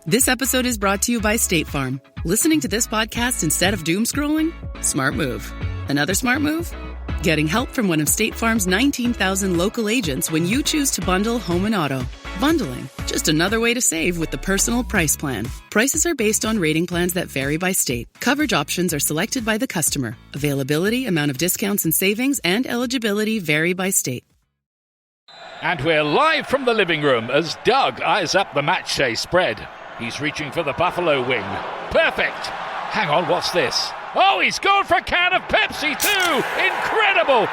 This episode is brought to you by State Farm. Listening to this podcast instead of doom scrolling? Smart move. Another smart move? Getting help from one of State Farm's 19,000 local agents when you choose to bundle home and auto. Bundling, just another way to save with the Personal Price Plan. Prices are based on rating plans that vary by state. Coverage options are selected by the customer. Availability, amount of discounts and savings, and eligibility vary by state. And we're live from the living room as Doug eyes up the matchday spread. He's reaching for the Buffalo wing. Perfect! Hang on, what's this? Oh, he's gone for a can of Pepsi too! Incredible!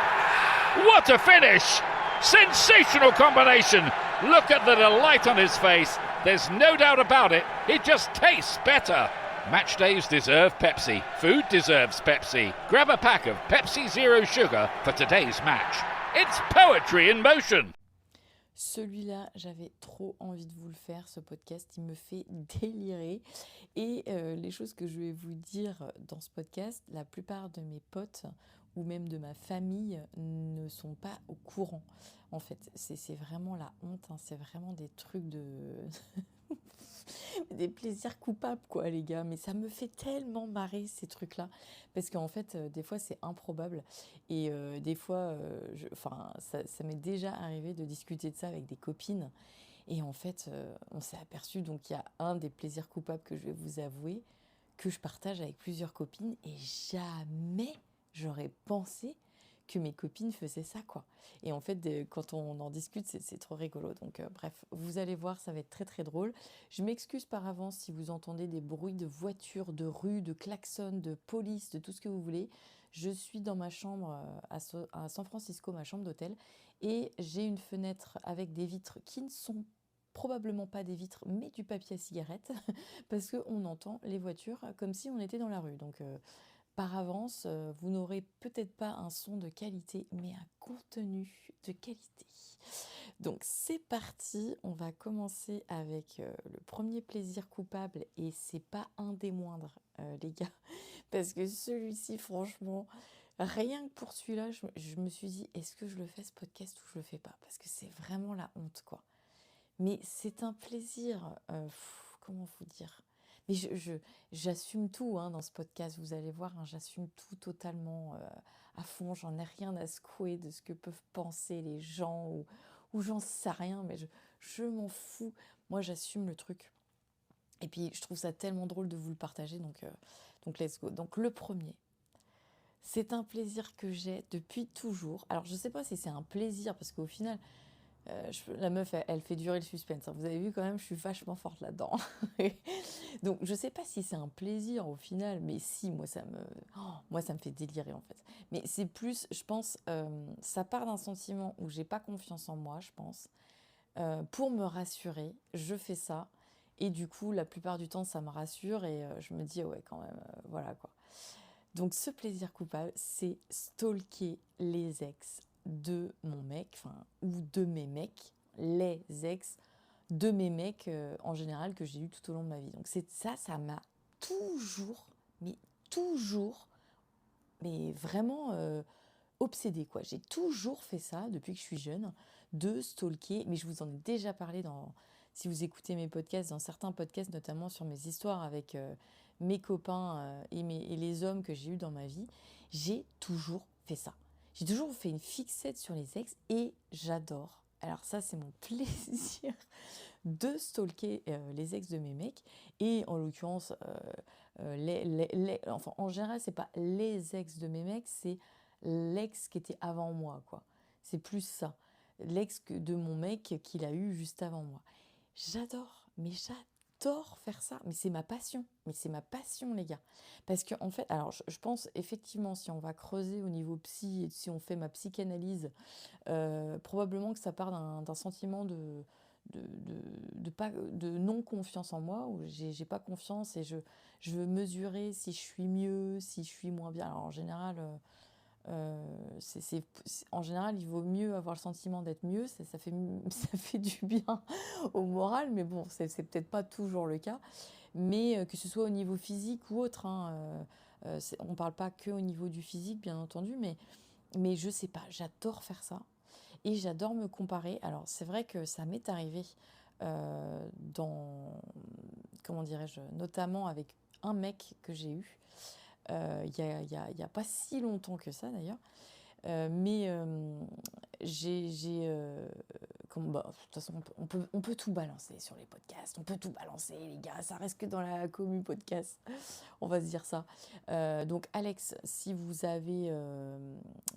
What a finish! Sensational combination! Look at the delight on his face. There's no doubt about it. It just tastes better. Match days deserve Pepsi. Food deserves Pepsi. Grab a pack of Pepsi Zero Sugar for today's match. It's poetry in motion. Celui-là, j'avais trop envie de vous le faire, ce podcast, il me fait délirer. Et les choses que je vais vous dire dans ce podcast, la plupart de mes potes ou même de ma famille ne sont pas au courant. En fait, c'est vraiment la honte, hein, c'est vraiment des trucs de... des plaisirs coupables, quoi, les gars. Mais ça me fait tellement marrer, ces trucs-là. Parce qu'en fait, des fois, c'est improbable. Et des fois, ça m'est déjà arrivé de discuter de ça avec des copines. Et en fait, on s'est aperçu, donc il y a un des plaisirs coupables que je vais vous avouer, que je partage avec plusieurs copines. Et jamais j'aurais pensé que mes copines faisaient ça, quoi. Et en fait, quand on en discute, c'est trop rigolo. Donc, bref, vous allez voir, ça va être très, très drôle. Je m'excuse par avance si vous entendez des bruits de voitures, de rues, de klaxons, de police, de tout ce que vous voulez. Je suis dans ma chambre à San Francisco, ma chambre d'hôtel, et j'ai une fenêtre avec des vitres qui ne sont probablement pas des vitres, mais du papier à cigarette, parce qu'on entend les voitures comme si on était dans la rue. Donc, par avance, vous n'aurez peut-être pas un son de qualité, mais un contenu de qualité. Donc c'est parti, on va commencer avec le premier plaisir coupable, et c'est pas un des moindres, les gars, parce que celui-ci, franchement, rien que pour celui-là, je me suis dit, est-ce que je le fais ce podcast ou je le fais pas? Parce que c'est vraiment la honte, quoi. Mais c'est un plaisir, comment vous dire? Mais j'assume tout, hein, dans ce podcast, vous allez voir, hein, j'assume tout totalement à fond, j'en ai rien à secouer de ce que peuvent penser les gens ou j'en sais rien, mais je m'en fous. Moi, j'assume le truc. Et puis, je trouve ça tellement drôle de vous le partager, donc let's go. Donc, le premier, c'est un plaisir que j'ai depuis toujours. Alors, je sais pas si c'est un plaisir, parce qu'au final... la meuf, elle fait durer le suspense. Vous avez vu quand même, je suis vachement forte là-dedans. Donc, je sais pas si c'est un plaisir au final, mais si, moi, ça me fait délirer en fait. Mais c'est plus, je pense, ça part d'un sentiment où j'ai pas confiance en moi, je pense. Pour me rassurer, je fais ça. Et du coup, la plupart du temps, ça me rassure et je me dis, ouais, quand même, voilà quoi. Donc, ce plaisir coupable, c'est stalker les ex de mon mec, ou de mes mecs, les ex de mes mecs en général que j'ai eu tout au long de ma vie. Donc ça m'a toujours, mais vraiment obsédée, quoi. J'ai toujours fait ça depuis que je suis jeune, de stalker, mais je vous en ai déjà parlé si vous écoutez mes podcasts, dans certains podcasts, notamment sur mes histoires avec mes copains et les hommes que j'ai eus dans ma vie, j'ai toujours fait ça. J'ai toujours fait une fixette sur les ex et j'adore. Alors ça, c'est mon plaisir de stalker les ex de mes mecs. Et en l'occurrence, en général, c'est pas les ex de mes mecs, c'est l'ex qui était avant moi, quoi. C'est plus ça. L'ex de mon mec qu'il a eu juste avant moi. J'adore faire ça, mais c'est ma passion, les gars. Parce que en fait, alors je pense effectivement, si on va creuser au niveau psy et si on fait ma psychanalyse, probablement que ça part d'un sentiment de non confiance en moi, où j'ai pas confiance et je veux mesurer si je suis mieux, si je suis moins bien. Alors en général, en général, il vaut mieux avoir le sentiment d'être mieux, ça fait du bien au moral, mais bon, c'est peut-être pas toujours le cas. Mais que ce soit au niveau physique ou autre, hein, on parle pas que au niveau du physique, bien entendu, mais je sais pas, j'adore faire ça et j'adore me comparer. Alors c'est vrai que ça m'est arrivé comment dirais-je, notamment avec un mec que j'ai eu, il y a pas si longtemps que ça d'ailleurs. Mais bah, de toute façon, on peut tout balancer sur les podcasts, on peut tout balancer, les gars, ça reste que dans la commu podcast, on va se dire ça. Donc, Alex, si vous avez,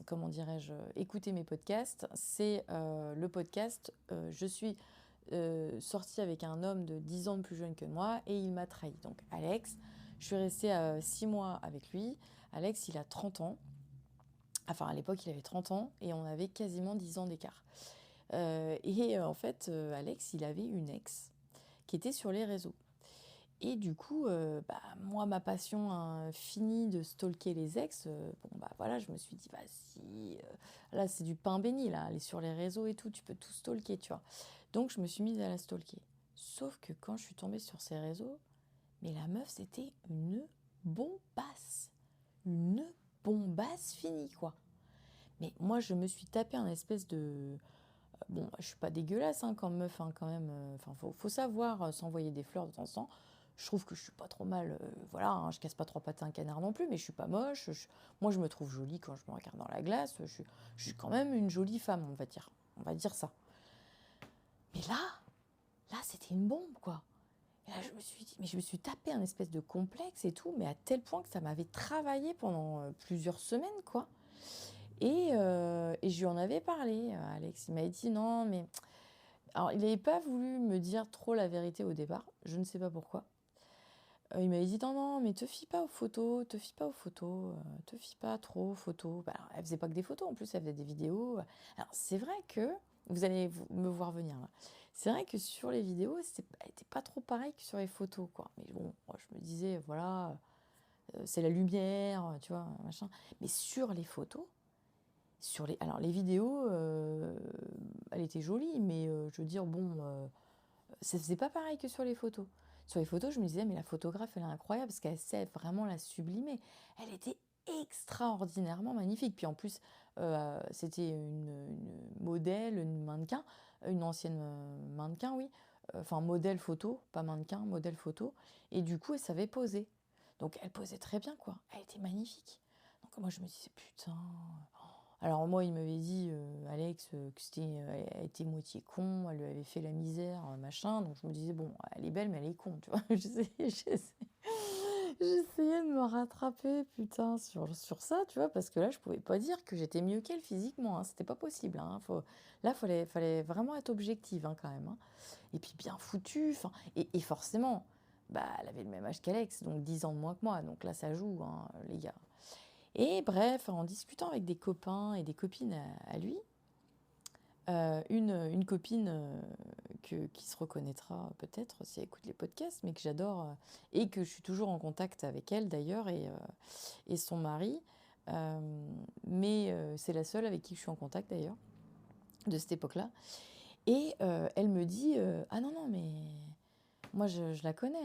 comment dirais-je, écouté mes podcasts, c'est le podcast Je suis sortie avec un homme de 10 ans plus jeune que moi et il m'a trahi. Donc, Alex, je suis restée 6 mois avec lui. Alex, il a 30 ans. Enfin, à l'époque, il avait 30 ans et on avait quasiment 10 ans d'écart. En fait, Alex, il avait une ex qui était sur les réseaux. Et du coup, moi, ma passion finie de stalker les ex, voilà, je me suis dit, si, là, c'est du pain béni, là, elle est sur les réseaux et tout, tu peux tout stalker, tu vois. Donc, je me suis mise à la stalker. Sauf que quand je suis tombée sur ces réseaux, mais la meuf, c'était une bombasse. Une bombasse finie, quoi. Mais moi, je me suis tapé un espèce de... Bon, je suis pas dégueulasse comme meuf, quand même. Enfin, faut savoir s'envoyer des fleurs de temps en temps. Je trouve que je suis pas trop mal. Voilà, je casse pas trois pattes à un canard non plus, mais je suis pas moche. Moi, je me trouve jolie quand je me regarde dans la glace. Je suis quand même une jolie femme, on va dire. On va dire ça. Mais là, c'était une bombe, quoi. Et là, je me suis dit, mais je me suis tapé un espèce de complexe et tout, mais à tel point que ça m'avait travaillé pendant plusieurs semaines, quoi. Et je lui en avais parlé, Alex. Il m'avait dit non, mais... Alors, il n'avait pas voulu me dire trop la vérité au départ. Je ne sais pas pourquoi. Il m'avait dit non, mais te fie pas aux photos, te fie pas trop aux photos. Alors, elle faisait pas que des photos, en plus, elle faisait des vidéos. Alors, c'est vrai que, vous allez me voir venir là, c'est vrai que sur les vidéos, elle n'était pas trop pareil que sur les photos, quoi. Mais bon, moi, je me disais, voilà, c'est la lumière, tu vois, machin. Mais sur les photos, alors les vidéos, elle était jolie, mais je veux dire, bon, ça faisait pas pareil que sur les photos. Sur les photos, je me disais, mais la photographe, elle est incroyable parce qu'elle sait vraiment la sublimer. Elle était extraordinairement magnifique. Puis en plus, c'était une modèle, une mannequin, une ancienne mannequin, oui. Enfin, modèle photo, pas mannequin, modèle photo. Et du coup, elle savait poser. Donc, elle posait très bien, quoi. Elle était magnifique. Donc, moi, je me disais, putain. Alors moi, il m'avait dit, Alex, que elle était moitié con, elle lui avait fait la misère, machin. Donc je me disais, bon, elle est belle, mais elle est con, tu vois. J'essayais de me rattraper, putain, sur ça, tu vois, parce que là, je pouvais pas dire que j'étais mieux qu'elle physiquement, hein, c'était pas possible. Hein. Là, fallait vraiment être objective, hein, quand même. Hein. Et puis bien foutue, et forcément, elle avait le même âge qu'Alex, donc 10 ans de moins que moi. Donc là, ça joue, hein, les gars. Et bref, en discutant avec des copains et des copines à lui, une copine qui se reconnaîtra peut-être si elle écoute les podcasts, mais que j'adore et que je suis toujours en contact avec elle d'ailleurs et son mari. Mais c'est la seule avec qui je suis en contact d'ailleurs de cette époque-là. Et elle me dit ah non, mais moi je la connais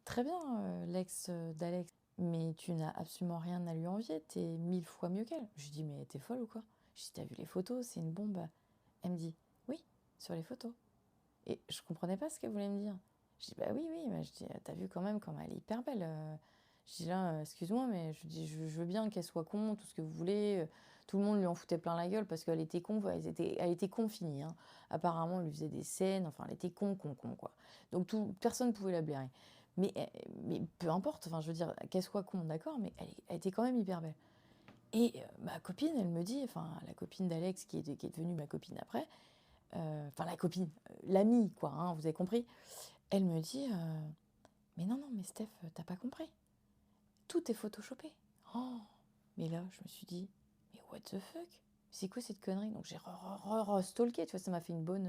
très bien, l'ex d'Alex. Mais tu n'as absolument rien à lui envier, t'es 1000 fois mieux qu'elle. Je lui dis, mais t'es folle ou quoi? Je dis, t'as vu les photos, c'est une bombe. Elle me dit, oui, sur les photos. Et je comprenais pas ce qu'elle voulait me dire. Je dis, bah oui, mais je dis, t'as vu quand même comme elle est hyper belle. Je dis là, excuse-moi, mais je dis, je veux bien qu'elle soit con, tout ce que vous voulez. Tout le monde lui en foutait plein la gueule parce qu'elle était con, elle était con finie. Hein. Apparemment, on lui faisait des scènes, enfin, elle était con, quoi. Donc personne ne pouvait la blairer. Mais peu importe, enfin, je veux dire, qu'elle soit con, d'accord, mais elle était quand même hyper belle. Et ma copine, elle me dit, enfin, la copine d'Alex, qui est devenue ma copine après, enfin, la copine, l'amie, quoi, hein, vous avez compris, elle me dit, mais non, mais Steph, t'as pas compris. Tout est photoshopé. Oh, mais là, je me suis dit, mais what the fuck? C'est quoi cette connerie? Donc j'ai re-stalké, tu vois, ça m'a fait une bonne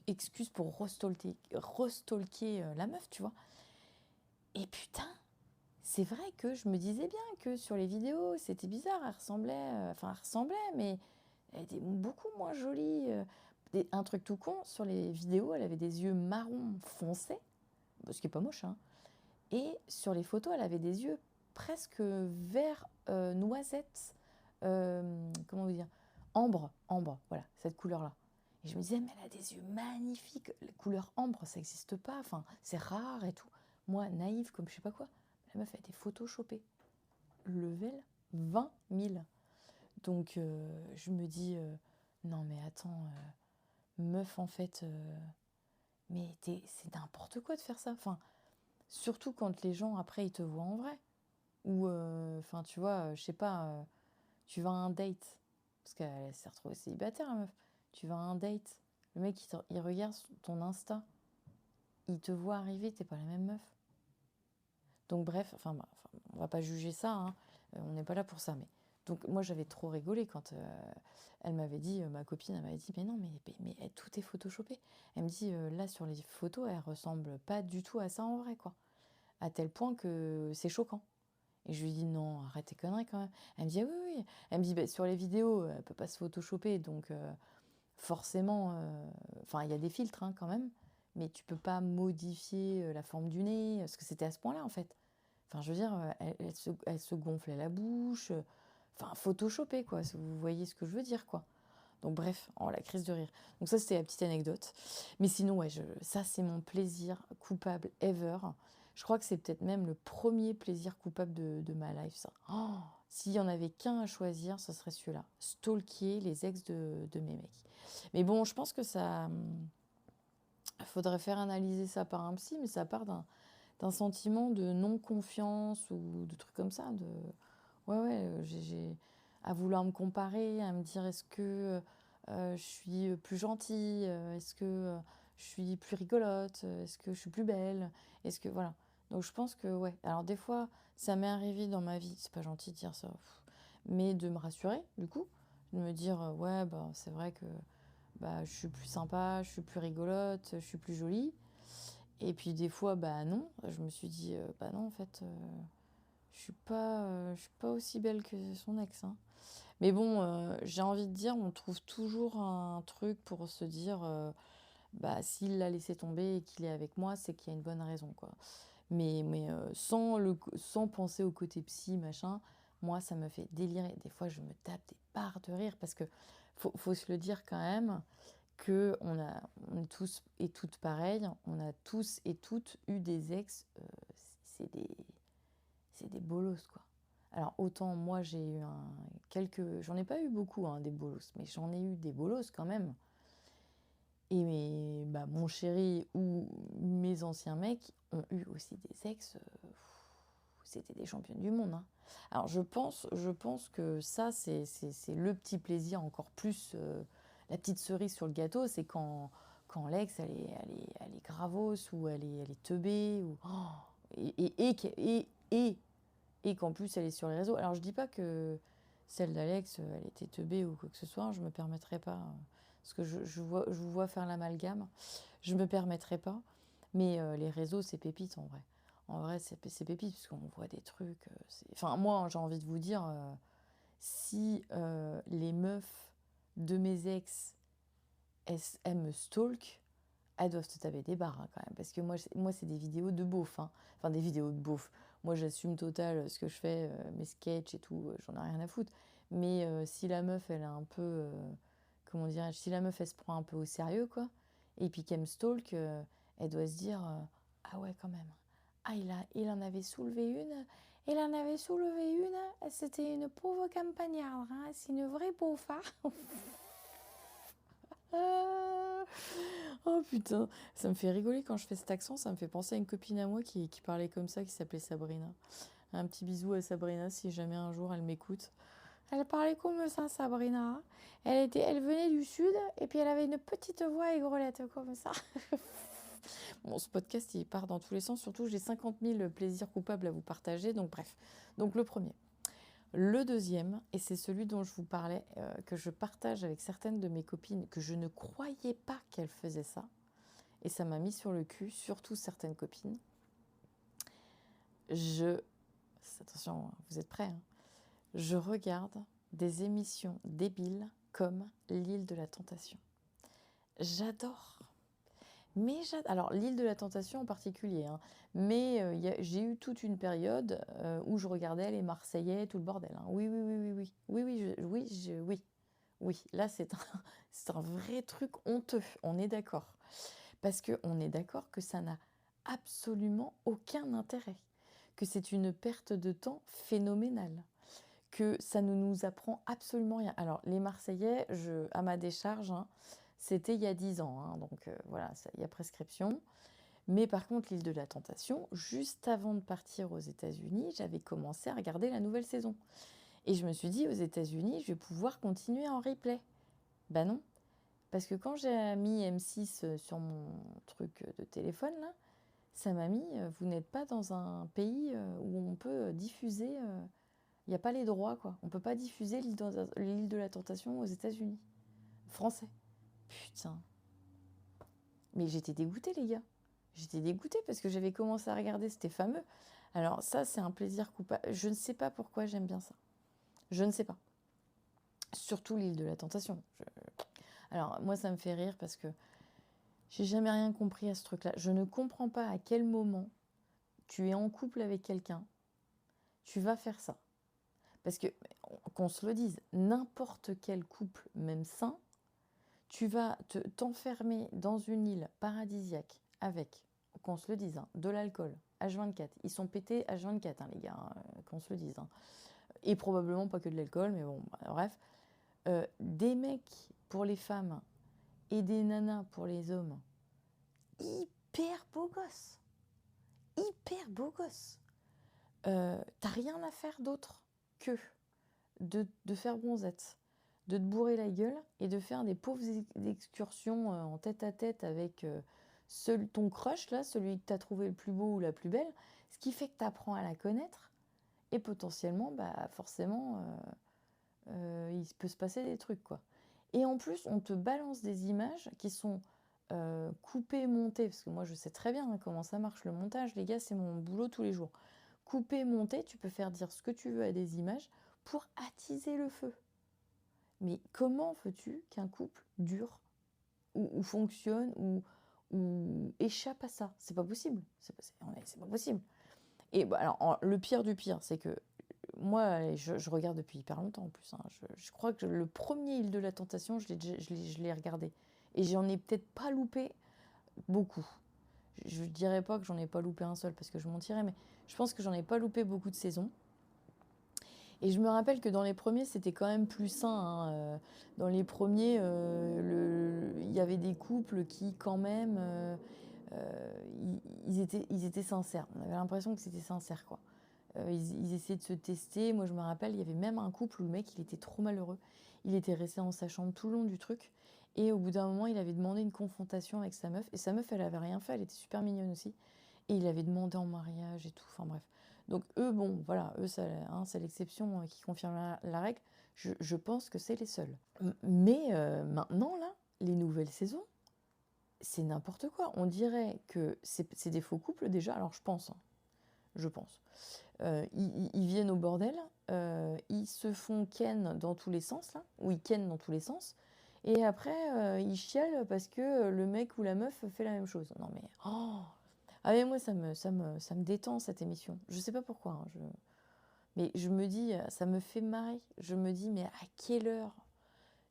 excuse pour re-stalker la meuf, tu vois. Et putain, c'est vrai que je me disais bien que sur les vidéos, c'était bizarre, elle ressemblait, mais elle était beaucoup moins jolie. Un truc tout con, sur les vidéos, elle avait des yeux marron foncés, ce qui est pas moche, hein. Et sur les photos, elle avait des yeux presque vert noisette, comment vous dire, ambre, voilà, cette couleur-là. Et Et je me disais, mais elle a des yeux magnifiques, la couleur ambre, ça n'existe pas, enfin, c'est rare et tout. Moi, naïve comme je sais pas quoi, la meuf a été photoshopée. Level 20 000. Donc, je me dis, non mais attends, meuf, en fait, mais c'est n'importe quoi de faire ça. Enfin, surtout quand les gens, après, ils te voient en vrai. Ou, enfin, tu vois, je sais pas, tu vas à un date, parce qu'elle s'est retrouvée célibataire, la meuf. Tu vas à un date, le mec, il regarde ton Insta, il te voit arriver, t'es pas la même meuf. Donc, bref, enfin, on va pas juger ça, hein, on n'est pas là pour ça, mais... Donc, moi, j'avais trop rigolé quand elle m'avait dit, ma copine, elle m'avait dit, mais non, mais tout est photoshopé. Elle me dit, là, sur les photos, elle ressemble pas du tout à ça en vrai, quoi. À tel point que c'est choquant. Et je lui dis, non, arrête tes conneries quand même. Elle me dit, ah oui, oui. Elle me dit, bah, sur les vidéos, elle peut pas se photoshopper, donc forcément, enfin, il y a des filtres hein, quand même, mais tu peux pas modifier la forme du nez, parce que c'était à ce point-là, en fait. Enfin, je veux dire, elle se gonflait la bouche, enfin, photoshopé, quoi, si vous voyez ce que je veux dire, quoi. Donc bref, oh, la crise de rire. Donc ça, c'était la petite anecdote. Mais sinon, ouais, ça, c'est mon plaisir coupable ever. Je crois que c'est peut-être même le premier plaisir coupable de ma life, ça. Oh, s'il y en avait qu'un à choisir, ce serait celui-là. Stalker les ex de mes mecs. Mais bon, je pense que ça... faudrait faire analyser ça par un psy, mais ça part d'un sentiment de non-confiance ou de trucs comme ça. Ouais, j'ai à vouloir me comparer, à me dire est-ce que je suis plus gentille, est-ce que je suis plus rigolote, est-ce que je suis plus belle, est-ce que voilà. Donc je pense que ouais. Alors des fois, ça m'est arrivé dans ma vie, c'est pas gentil de dire ça, mais de me rassurer du coup, de me dire ouais bah c'est vrai que bah je suis plus sympa, je suis plus rigolote, je suis plus jolie. Et puis des fois bah non, je me suis dit bah non en fait je suis pas aussi belle que son ex, hein. Mais bon, j'ai envie de dire, on trouve toujours un truc pour se dire, bah, s'il l'a laissé tomber et qu'il est avec moi, c'est qu'il y a une bonne raison, quoi. Mais sans penser au côté psy, machin, moi, ça me fait délirer. Des fois, je me tape des barres de rire parce que faut se le dire quand même que on est tous et toutes pareilles. On a tous et toutes eu des ex, c'est des bolosses, quoi. Alors, autant moi, j'ai eu j'en ai pas eu beaucoup, hein, des bolosses, mais j'en ai eu des bolosses quand même. Et bah, mon chéri ou mes anciens mecs ont eu aussi des ex, c'était des championnes du monde, hein. Alors, je pense que ça, c'est le petit plaisir encore plus, la petite cerise sur le gâteau, c'est quand l'ex, elle est gravos ou elle est teubée, ou, oh, et qu'en plus elle est sur les réseaux. Alors je dis pas que celle d'Alex, elle était teubée ou quoi que ce soit, je me permettrai pas, parce que je vous vois faire l'amalgame, je me permettrai pas, mais les réseaux c'est pépite en vrai. En vrai c'est pépite, parce qu'on voit des trucs, enfin moi j'ai envie de vous dire, si les meufs de mes ex, elles me stalk, elles doivent te taper des barres hein, quand même, parce que moi c'est des vidéos de beauf, hein. Enfin des vidéos de beauf. Moi j'assume total ce que je fais, mes sketchs et tout, j'en ai rien à foutre. Mais si la meuf elle a un peu, comment dirais-je, si la meuf elle se prend un peu au sérieux quoi, et puis qu'elle me stalk, elle doit se dire ah ouais quand même. Ah il en avait soulevé une, c'était une pauvre campagnarde, hein, c'est une vraie beauf, hein. Ah oh putain, ça me fait rigoler quand je fais cet accent, ça me fait penser à une copine à moi qui parlait comme ça, qui s'appelait Sabrina. Un petit bisou à Sabrina si jamais un jour elle m'écoute. Elle parlait comme ça, Sabrina. Elle venait du sud et puis elle avait une petite voix aigrelette comme ça. Bon, ce podcast il part dans tous les sens, surtout j'ai 50 000 plaisirs coupables à vous partager, donc bref. Donc le premier. Le deuxième, et c'est celui dont je vous parlais, que je partage avec certaines de mes copines, que je ne croyais pas qu'elles faisaient ça, et ça m'a mis sur le cul, surtout certaines copines. Attention, vous êtes prêts, hein. Je regarde des émissions débiles comme L'Île de la Tentation. J'adore. Alors, L'Île de la Tentation en particulier, hein. Mais j'ai eu toute une période où je regardais les Marseillais, tout le bordel, hein. Oui. Oui, là, c'est un vrai truc honteux, on est d'accord. Parce qu'on est d'accord que ça n'a absolument aucun intérêt, que c'est une perte de temps phénoménale, que ça ne nous apprend absolument rien. Alors, les Marseillais, à ma décharge, hein, c'était il y a 10 ans, hein, donc voilà, il y a prescription. Mais par contre, l'île de la Tentation, juste avant de partir aux États-Unis, j'avais commencé à regarder la nouvelle saison. Et je me suis dit, aux États-Unis, je vais pouvoir continuer en replay. Ben non, parce que quand j'ai mis M6 sur mon truc de téléphone, là, ça m'a mis, vous n'êtes pas dans un pays où on peut diffuser, il n'y a pas les droits, quoi. On ne peut pas diffuser l'île de la Tentation aux États-Unis. Français. Putain. Mais j'étais dégoûtée, les gars. J'étais dégoûtée parce que j'avais commencé à regarder, c'était fameux. Alors ça, c'est un plaisir coupable. Je ne sais pas pourquoi j'aime bien ça. Je ne sais pas. Surtout l'île de la Tentation. Alors moi, ça me fait rire parce que j'ai jamais rien compris à ce truc-là. Je ne comprends pas à quel moment tu es en couple avec quelqu'un, tu vas faire ça. Parce que, qu'on se le dise, n'importe quel couple, même sain, tu vas t'enfermer dans une île paradisiaque avec, qu'on se le dise, hein, de l'alcool, H24. Ils sont pétés H24, hein, les gars, qu'on se le dise. Hein. Et probablement pas que de l'alcool, mais bon, bref. Des mecs pour les femmes et des nanas pour les hommes, hyper beaux gosses. Hyper beaux gosses. T'as rien à faire d'autre que de faire bronzette, de te bourrer la gueule et de faire des pauvres excursions en tête à tête avec ton crush, là, celui que t'as trouvé le plus beau ou la plus belle, ce qui fait que t'apprends à la connaître et potentiellement, bah, forcément, il peut se passer des trucs, quoi. Et en plus, on te balance des images qui sont coupées, montées, parce que moi je sais très bien hein, comment ça marche le montage, les gars, c'est mon boulot tous les jours. Coupé, monté, tu peux faire dire ce que tu veux à des images pour attiser le feu. Mais comment veux-tu qu'un couple dure ou fonctionne ou échappe à ça? C'est pas possible. C'est pas possible. Et bah, alors, le pire du pire, c'est que moi, je regarde depuis hyper longtemps en plus. Hein. Je crois que le premier Île de la Tentation, je l'ai regardé. Et j'en ai peut-être pas loupé beaucoup. Je ne dirais pas que j'en ai pas loupé un seul parce que je mentirais, mais je pense que j'en ai pas loupé beaucoup de saisons. Et je me rappelle que dans les premiers, c'était quand même plus sain. Hein. Dans les premiers, il y avait des couples qui, quand même, ils étaient sincères. On avait l'impression que c'était sincère, quoi. Ils essayaient de se tester. Moi, je me rappelle, il y avait même un couple où le mec, il était trop malheureux. Il était resté dans sa chambre tout le long du truc. Et au bout d'un moment, il avait demandé une confrontation avec sa meuf. Et sa meuf, elle avait rien fait. Elle était super mignonne aussi. Et il avait demandé en mariage et tout. Enfin bref. Donc eux, bon, voilà, eux, hein, c'est l'exception qui confirme la règle. Je pense que c'est les seuls. Mais maintenant, là, les nouvelles saisons, c'est n'importe quoi. On dirait que c'est des faux couples déjà. Alors je pense, hein, je pense. Ils viennent au bordel, ils se font ken dans tous les sens, là, ou ils ken dans tous les sens, et après, ils chialent parce que le mec ou la meuf fait la même chose. Non mais, oh ah mais moi, ça me détend, cette émission. Je sais pas pourquoi, hein, mais je me dis, ça me fait marrer. Je me dis, mais à quelle heure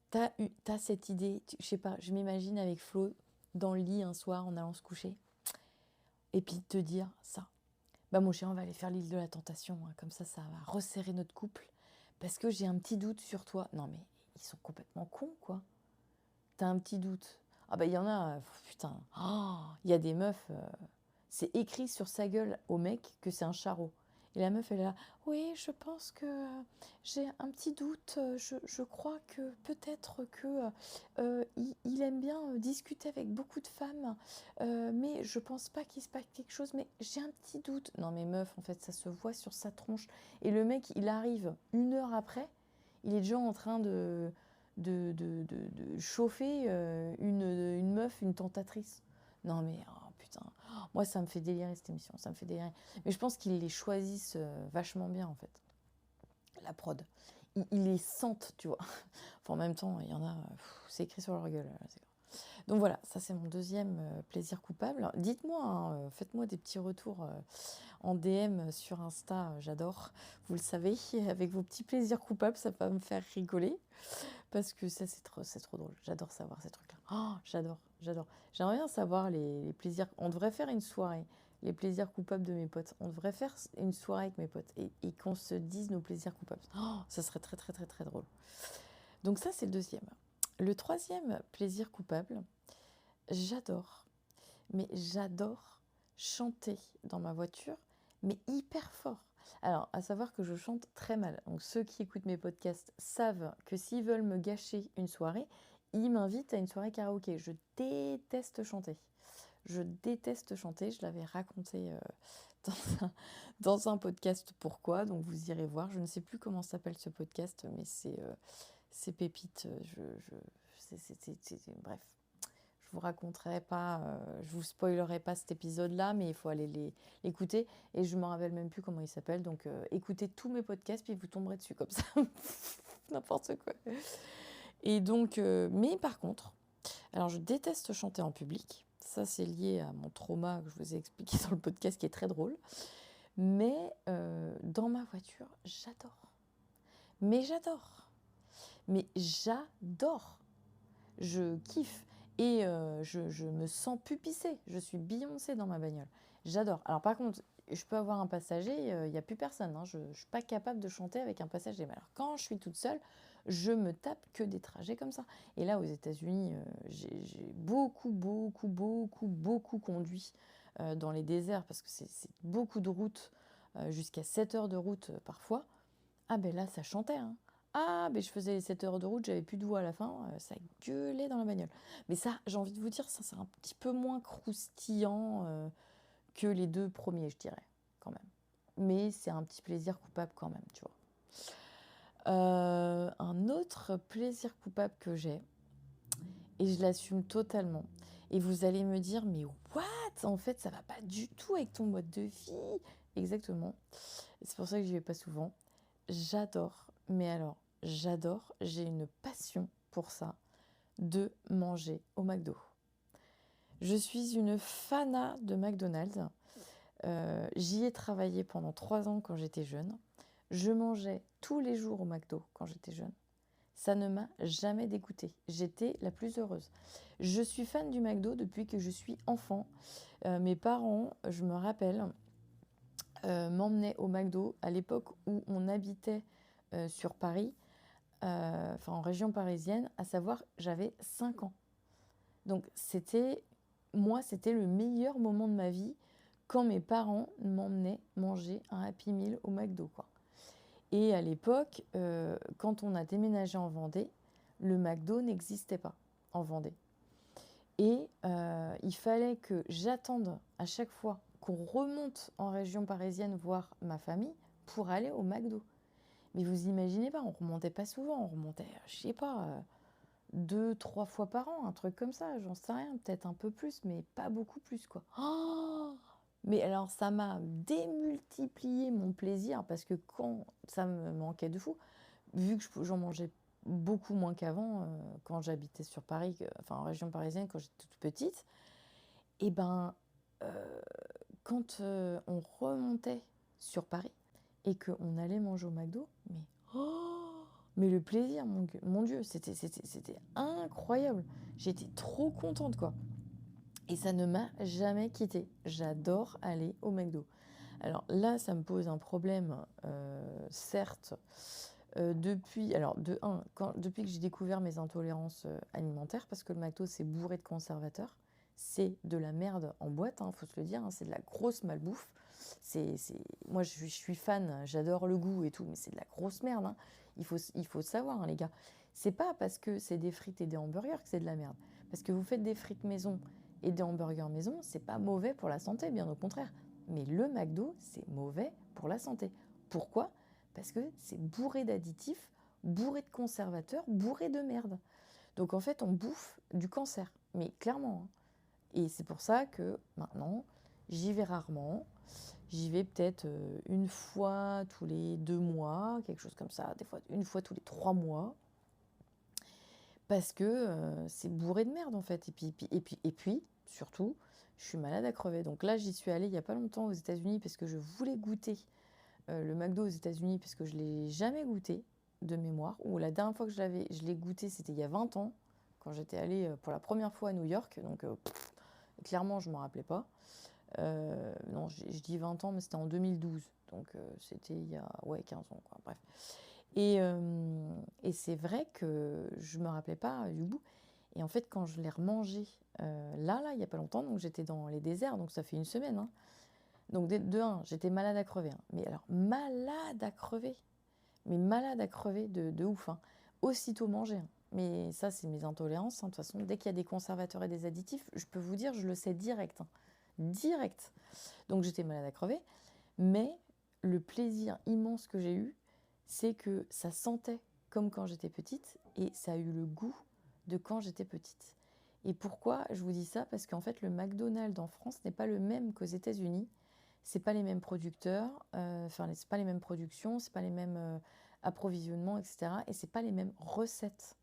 t'as cette idée? Je sais pas, je m'imagine avec Flo dans le lit un soir en allant se coucher, et puis te dire ça. Bah mon chien, on va aller faire l'île de la Tentation, hein. Comme ça va resserrer notre couple, parce que j'ai un petit doute sur toi. Non mais, ils sont complètement cons, quoi. T'as un petit doute. Ah bah il y en a, putain, oh, il y a des meufs, c'est écrit sur sa gueule au mec que c'est un charreau. Et la meuf, elle est là, oui, je pense que j'ai un petit doute, je crois que peut-être que il aime bien discuter avec beaucoup de femmes, mais je pense pas qu'il se passe quelque chose, mais j'ai un petit doute. Non mais meuf, en fait, ça se voit sur sa tronche. Et le mec, il arrive 1 heure après, il est déjà en train de chauffer une meuf, une tentatrice. Non mais, oh, putain, moi ça me fait délirer cette émission, ça me fait délirer. Mais je pense qu'ils les choisissent vachement bien en fait, la prod. Ils les sentent, tu vois. Enfin, en même temps, il y en a, c'est écrit sur leur gueule. Donc voilà, ça c'est mon deuxième plaisir coupable. Alors, dites-moi, hein, faites-moi des petits retours en DM sur Insta, j'adore. Vous le savez, avec vos petits plaisirs coupables, ça va me faire rigoler. Parce que ça, c'est trop drôle. J'adore savoir ces trucs-là. Oh, j'adore. J'aimerais bien savoir les plaisirs. On devrait faire une soirée, les plaisirs coupables de mes potes. On devrait faire une soirée avec mes potes et qu'on se dise nos plaisirs coupables. Oh, ça serait très, très, très, très drôle. Donc ça, c'est le deuxième. Le troisième plaisir coupable, mais j'adore chanter dans ma voiture, mais hyper fort. Alors, à savoir que je chante très mal. Donc, ceux qui écoutent mes podcasts savent que s'ils veulent me gâcher une soirée, ils m'invitent à une soirée karaoké. Je déteste chanter. Je l'avais raconté dans un podcast pourquoi, donc vous irez voir. Je ne sais plus comment s'appelle ce podcast, mais c'est pépite. Bref. Je vous raconterai pas, je vous spoilerai pas cet épisode-là, mais il faut aller l'écouter. Et je me rappelle même plus comment il s'appelle. Donc écoutez tous mes podcasts, puis vous tomberez dessus comme ça. N'importe quoi. Et donc, mais par contre, alors je déteste chanter en public. Ça, c'est lié à mon trauma que je vous ai expliqué dans le podcast, qui est très drôle. Mais dans ma voiture, j'adore. Mais j'adore. Je kiffe. Et je me sens pupissée. Je suis Beyoncé dans ma bagnole. J'adore. Alors par contre, je peux avoir un passager, il n'y a plus personne. Hein. Je ne suis pas capable de chanter avec un passager. Mais alors quand je suis toute seule, je me tape que des trajets comme ça. Et là, aux États-Unis, j'ai beaucoup conduit dans les déserts parce que c'est beaucoup de routes, jusqu'à 7 heures de route parfois. Ah ben là, ça chantait, hein. Ah, mais je faisais les 7 heures de route, j'avais plus de voix à la fin, ça gueulait dans la bagnole. Mais ça, j'ai envie de vous dire, ça c'est un petit peu moins croustillant que les deux premiers, je dirais, quand même. Mais c'est un petit plaisir coupable quand même, tu vois. Un autre plaisir coupable que j'ai, et je l'assume totalement, et vous allez me dire, mais what? En fait, ça va pas du tout avec ton mode de vie. Exactement. C'est pour ça que j'y vais pas souvent. J'adore, mais alors, j'ai une passion pour ça, de manger au McDo. Je suis une fana de McDonald's. J'y ai travaillé pendant 3 ans quand j'étais jeune. Je mangeais tous les jours au McDo quand j'étais jeune. Ça ne m'a jamais dégoûtée. J'étais la plus heureuse. Je suis fan du McDo depuis que je suis enfant. Mes parents, je me rappelle, m'emmenaient au McDo à l'époque où on habitait sur Paris, en région parisienne, à savoir j'avais 5 ans. Donc c'était le meilleur moment de ma vie quand mes parents m'emmenaient manger un Happy Meal au McDo, quoi. Et à l'époque, quand on a déménagé en Vendée, le McDo n'existait pas en Vendée. Et il fallait que j'attende à chaque fois qu'on remonte en région parisienne voir ma famille pour aller au McDo. Mais vous imaginez pas, on remontait pas souvent, on remontait, je sais pas, 2-3 fois par an, un truc comme ça, j'en sais rien, peut-être un peu plus, mais pas beaucoup plus, quoi. Oh, mais alors ça m'a démultiplié mon plaisir, parce que quand ça me manquait de fou, vu que j'en mangeais beaucoup moins qu'avant, quand j'habitais sur Paris, en région parisienne, quand j'étais toute petite, et ben, quand on remontait sur Paris, et qu'on allait manger au McDo, mais le plaisir, mon Dieu, c'était incroyable. J'étais trop contente, quoi. Et ça ne m'a jamais quittée. J'adore aller au McDo. Alors là, ça me pose un problème, certes, depuis que j'ai découvert mes intolérances alimentaires, parce que le McDo, c'est bourré de conservateurs. C'est de la merde en boîte, hein, faut se le dire, hein, c'est de la grosse malbouffe. Moi, je suis fan, j'adore le goût et tout, mais c'est de la grosse merde, hein. Il faut savoir, hein, les gars. C'est pas parce que c'est des frites et des hamburgers que c'est de la merde. Parce que vous faites des frites maison et des hamburgers maison, c'est pas mauvais pour la santé, bien au contraire. Mais le McDo, c'est mauvais pour la santé. Pourquoi ? Parce que c'est bourré d'additifs, bourré de conservateurs, bourré de merde. Donc en fait, on bouffe du cancer, mais clairement, hein. Et c'est pour ça que maintenant, j'y vais rarement. J'y vais peut-être une fois tous les 2 mois, quelque chose comme ça, des fois une fois tous les 3 mois. Parce que c'est bourré de merde en fait. Et puis, surtout, je suis malade à crever. Donc là, j'y suis allée il n'y a pas longtemps aux États-Unis parce que je voulais goûter le McDo aux États-Unis parce que je ne l'ai jamais goûté de mémoire. Ou la dernière fois que je l'ai goûté, c'était il y a 20 ans, quand j'étais allée pour la première fois à New York. Donc clairement, je ne m'en rappelais pas. Non, je dis 20 ans, mais c'était en 2012. Donc c'était il y a 15 ans, quoi. Bref. Et c'est vrai que je ne me rappelais pas du goût. Et en fait, quand je l'ai remangé là, il n'y a pas longtemps, donc j'étais dans les déserts, donc ça fait une semaine. Hein. Donc de un, j'étais malade à crever. Hein. Mais alors, malade à crever. Mais malade à crever de ouf. Hein. Aussitôt mangé. Hein. Mais ça, c'est mes intolérances. Hein. De toute façon, dès qu'il y a des conservateurs et des additifs, je peux vous dire, je le sais direct. Hein. Direct. Donc j'étais malade à crever. Mais le plaisir immense que j'ai eu, c'est que ça sentait comme quand j'étais petite et ça a eu le goût de quand j'étais petite. Et pourquoi je vous dis ça? Parce qu'en fait, le McDonald's en France n'est pas le même qu'aux États-Unis. C'est pas les mêmes producteurs, c'est pas les mêmes productions, c'est pas les mêmes approvisionnements, etc. Et c'est pas les mêmes recettes.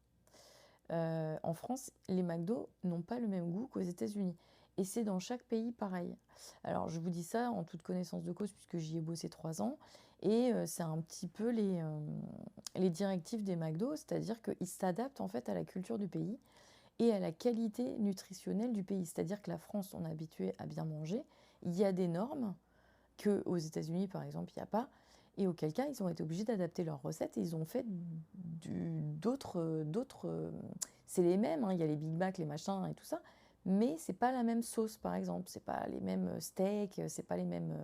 En France, les McDo n'ont pas le même goût qu'aux États-Unis. Et c'est dans chaque pays pareil. Alors, je vous dis ça en toute connaissance de cause, puisque j'y ai bossé 3 ans. Et c'est un petit peu les directives des McDo, c'est-à-dire qu'ils s'adaptent en fait à la culture du pays et à la qualité nutritionnelle du pays. C'est-à-dire que la France, on est habitué à bien manger. Il y a des normes qu'aux États-Unis, par exemple, il n'y a pas. Et auquel cas, ils ont été obligés d'adapter leurs recettes et ils ont fait d'autres. C'est les mêmes, hein, il y a les Big Mac, les machins et tout ça, mais c'est pas la même sauce, par exemple. C'est pas les mêmes steaks, c'est pas les mêmes.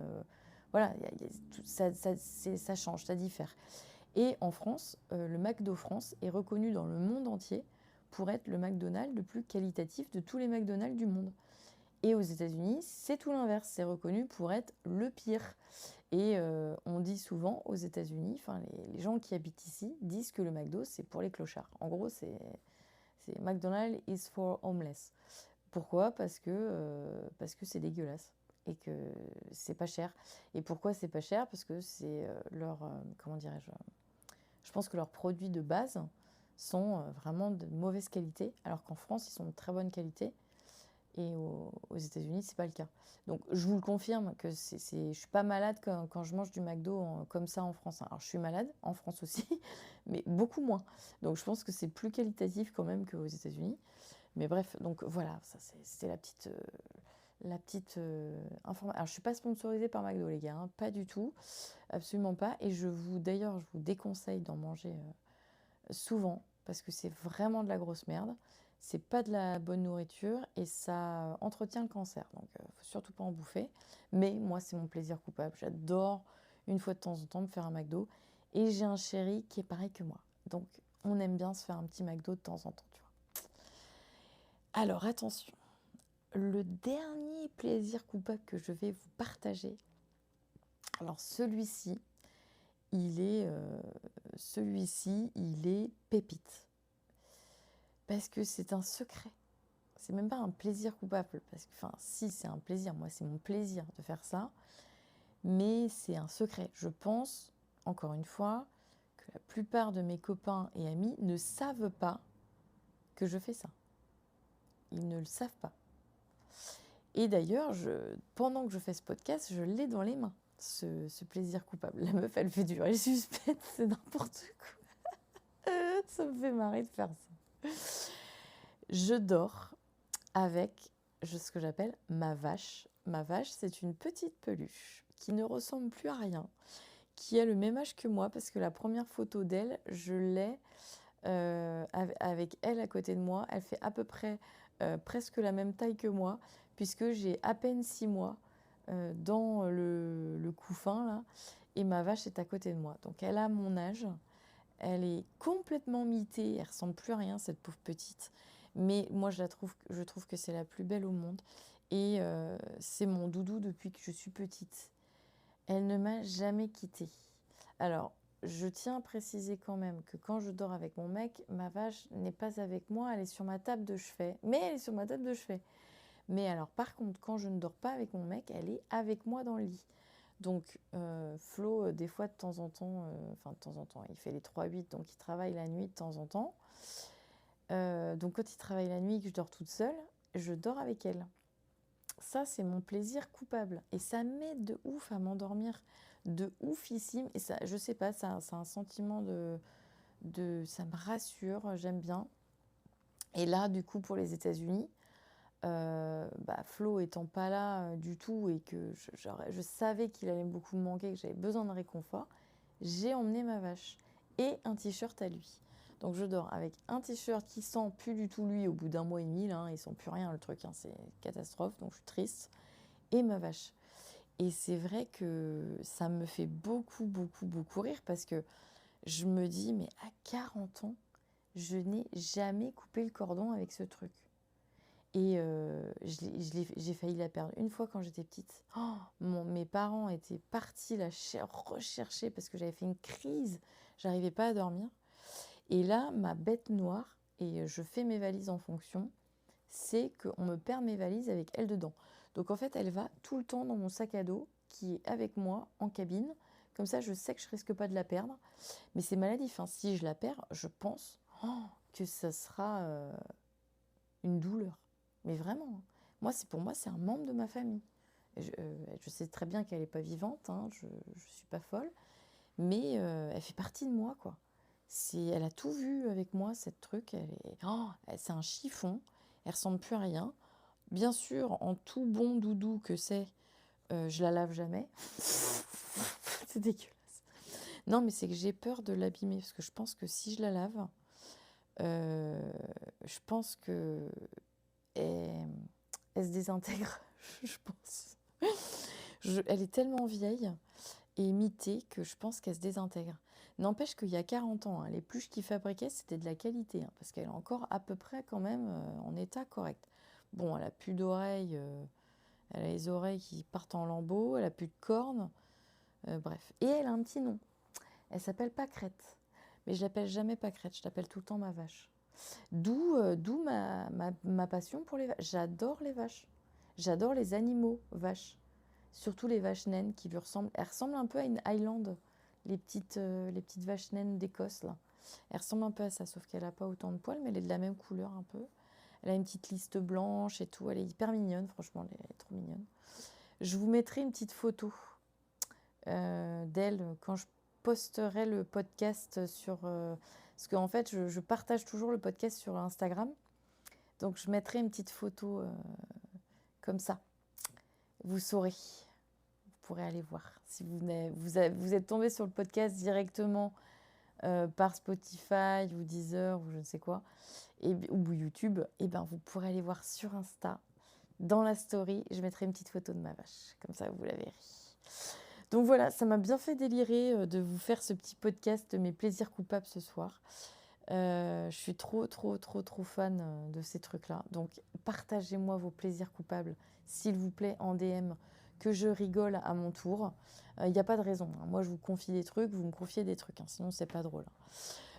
Voilà, ça change, ça diffère. Et en France, le McDo France est reconnu dans le monde entier pour être le McDonald's le plus qualitatif de tous les McDonald's du monde. Et aux États-Unis, c'est tout l'inverse, c'est reconnu pour être le pire. Et on dit souvent aux États-Unis, enfin les gens qui habitent ici disent que le McDo c'est pour les clochards. En gros, c'est McDonald's is for homeless. Pourquoi? Parce que c'est dégueulasse et que c'est pas cher. Et pourquoi c'est pas cher? Parce que c'est comment dirais-je? Je pense que leurs produits de base sont vraiment de mauvaise qualité, alors qu'en France ils sont de très bonne qualité. Et aux États-Unis, c'est pas le cas. Donc, je vous le confirme que je suis pas malade quand je mange du McDo comme ça en France. Alors, je suis malade en France aussi, mais beaucoup moins. Donc, je pense que c'est plus qualitatif quand même qu'aux États-Unis. Mais bref, donc voilà, ça c'était la petite information. Alors, je suis pas sponsorisée par McDo, les gars, hein, pas du tout, absolument pas. Et d'ailleurs, je vous déconseille d'en manger souvent parce que c'est vraiment de la grosse merde. C'est pas de la bonne nourriture et ça entretient le cancer. Donc, faut surtout pas en bouffer. Mais moi, c'est mon plaisir coupable. J'adore, une fois de temps en temps, me faire un McDo. Et j'ai un chéri qui est pareil que moi. Donc, on aime bien se faire un petit McDo de temps en temps, tu vois. Alors, attention. Le dernier plaisir coupable que je vais vous partager. Alors, celui-ci, il est pépite. Parce que c'est un secret. C'est même pas un plaisir coupable. Parce que, si, c'est un plaisir. Moi, c'est mon plaisir de faire ça. Mais c'est un secret. Je pense, encore une fois, que la plupart de mes copains et amis ne savent pas que je fais ça. Ils ne le savent pas. Et d'ailleurs, pendant que je fais ce podcast, je l'ai dans les mains, ce plaisir coupable. La meuf, elle fait durer le suspense, c'est n'importe quoi. Ça me fait marrer de faire ça. Je dors avec ce que j'appelle ma vache. Ma vache, c'est une petite peluche qui ne ressemble plus à rien, qui a le même âge que moi, parce que la première photo d'elle, je l'ai avec elle à côté de moi. Elle fait à peu près presque la même taille que moi, puisque j'ai à peine 6 mois dans le couffin, là, et ma vache est à côté de moi. Donc elle a mon âge, elle est complètement mitée, elle ressemble plus à rien, cette pauvre petite. Mais moi, je trouve que c'est la plus belle au monde. Et c'est mon doudou depuis que je suis petite. Elle ne m'a jamais quittée. Alors, je tiens à préciser quand même que quand je dors avec mon mec, ma vache n'est pas avec moi, elle est sur ma table de chevet. Mais elle est sur ma table de chevet. Mais alors, par contre, quand je ne dors pas avec mon mec, elle est avec moi dans le lit. Donc, Flo, des fois, de temps en temps, il fait les 3-8, donc il travaille la nuit de temps en temps. Donc quand il travaille la nuit et que je dors toute seule, je dors avec elle. Ça, c'est mon plaisir coupable. Et ça m'aide de ouf à m'endormir, de oufissime. Et ça, je sais pas, ça, c'est un sentiment ça me rassure, j'aime bien. Et là, du coup, pour les États-Unis, Flo étant pas là du tout et que je savais qu'il allait beaucoup me manquer, que j'avais besoin de réconfort, j'ai emmené ma vache et un t-shirt à lui. Donc je dors avec un t-shirt qui sent plus du tout lui au bout d'un mois et demi, là, il sent plus rien le truc, hein, c'est catastrophe, donc je suis triste, et ma vache. Et c'est vrai que ça me fait beaucoup, beaucoup, beaucoup rire parce que je me dis, mais à 40 ans, je n'ai jamais coupé le cordon avec ce truc. Et j'ai failli la perdre une fois quand j'étais petite. Mes parents étaient partis la rechercher parce que j'avais fait une crise. J'arrivais pas à dormir. Et là, ma bête noire, et je fais mes valises en fonction, c'est qu'on me perd mes valises avec elle dedans. Donc en fait, elle va tout le temps dans mon sac à dos qui est avec moi en cabine. Comme ça, je sais que je risque pas de la perdre. Mais c'est maladif. Hein. Si je la perds, je pense que ça sera une douleur. Mais vraiment, pour moi, c'est un membre de ma famille. Je sais très bien qu'elle n'est pas vivante, hein, je ne suis pas folle, mais elle fait partie de moi, quoi. Elle a tout vu avec moi, cette truc. C'est un chiffon, elle ressemble plus à rien. Bien sûr, en tout bon doudou que c'est, je la lave jamais. C'est dégueulasse. Non, mais c'est que j'ai peur de l'abîmer, parce que je pense que si je la lave, je pense que elle se désintègre, je pense. Elle est tellement vieille et mitée que je pense qu'elle se désintègre. N'empêche qu'il y a 40 ans, hein, les pluches qu'ils fabriquaient, c'était de la qualité, hein, parce qu'elle est encore à peu près quand même en état correct. Bon, elle a plus d'oreilles, elle a les oreilles qui partent en lambeaux, elle a plus de cornes, bref. Et elle a un petit nom. Elle s'appelle Pâquerette. Mais je l'appelle jamais Pâquerette, je l'appelle tout le temps ma vache. D'où ma passion pour les vaches. J'adore les vaches. J'adore les animaux vaches. Surtout les vaches naines qui lui ressemblent. Elles ressemblent un peu à une Highland, les petites vaches naines d'Écosse, là. Elle ressemble un peu à ça, sauf qu'elle n'a pas autant de poils, mais elle est de la même couleur un peu. Elle a une petite liste blanche et tout. Elle est hyper mignonne, franchement, elle est trop mignonne. Je vous mettrai une petite photo d'elle quand je posterai le podcast sur... parce qu'en fait, je partage toujours le podcast sur Instagram. Donc, je mettrai une petite photo comme ça. Vous saurez. Vous pourrez aller voir. Si vous êtes tombé sur le podcast directement par Spotify ou Deezer ou je ne sais quoi, ou YouTube, et ben vous pourrez aller voir sur Insta, dans la story, je mettrai une petite photo de ma vache. Comme ça, vous la verrez. Donc voilà, ça m'a bien fait délirer de vous faire ce petit podcast de mes plaisirs coupables ce soir. Je suis trop fan de ces trucs-là. Donc partagez-moi vos plaisirs coupables, s'il vous plaît, en DM, que je rigole à mon tour. Il n'y a pas de raison. Hein. Moi, je vous confie des trucs, vous me confiez des trucs. Hein, sinon, c'est pas drôle. Hein.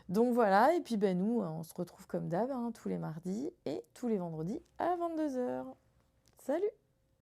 Donc voilà, et puis nous, on se retrouve comme d'hab, hein, tous les mardis et tous les vendredis à 22h. Salut!